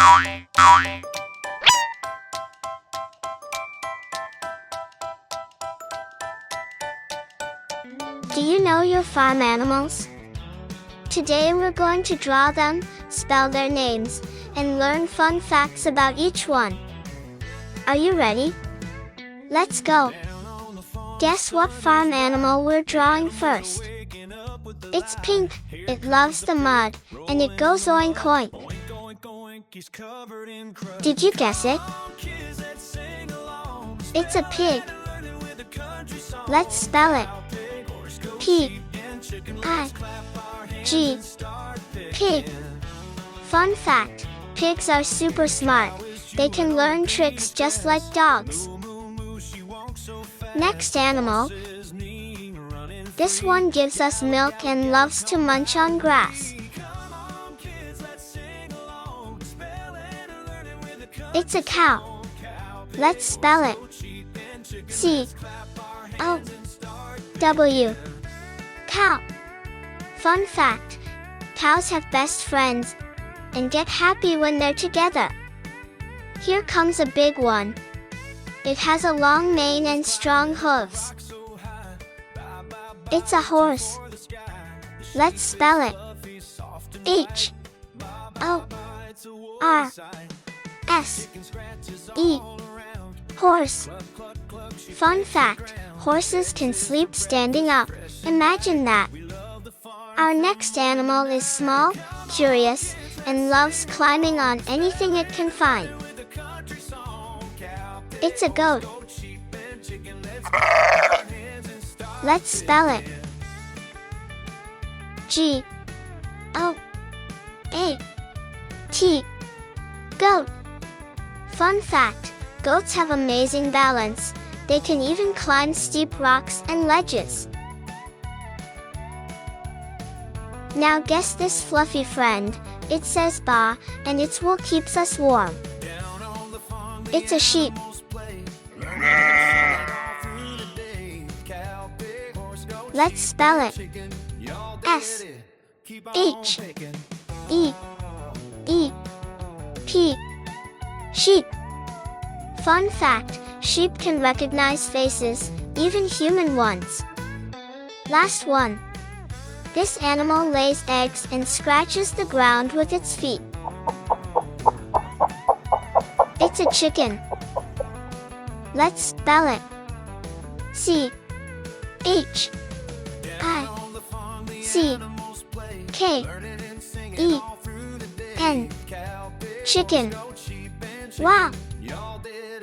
Do you know your farm animals? Today we're going to draw them, spell their names, and learn fun facts about each one. Are you ready? Let's go! Guess what farm animal we're drawing first? It's pink, it loves the mud, and it goes oink oink. Did you guess it? It's a pig. Let's spell it. P-I-G. Pig. Fun fact, pigs are super smart. They can learn tricks just like dogs. Next animal. This one gives us milk and loves to munch on grass. It's a cow. Let's spell it. C-O-W. Cow. Fun fact, cows have best friends and get happy when they're together. Here comes a big one. It has a long mane and strong hooves. It's a horse. Let's spell it. H-O-R-S-E. Horse. Fun fact, horses can sleep standing up. Imagine that. Our next animal is small, curious, and loves climbing on anything it can find. It's a goat. Let's spell it. G-O-A-T. Goat. Fun fact, goats have amazing balance. They can even climb steep rocks and ledges. Now guess this fluffy friend. It says ba, and its wool keeps us warm. It's a sheep. Let's spell it. S-H-E-E-P. Sheep. Fun fact, sheep can recognize faces, even human ones. Last one. This animal lays eggs and scratches the ground with its feet. It's a chicken. Let's spell it. C-H-I-C-K-E-N. Chicken. Wow!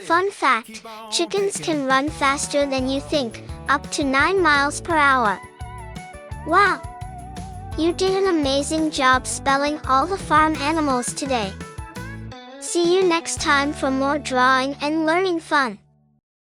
Fun fact, chickens can run faster than you think, up to 9 miles per hour. Wow! You did an amazing job spelling all the farm animals today. See you next time for more drawing and learning fun.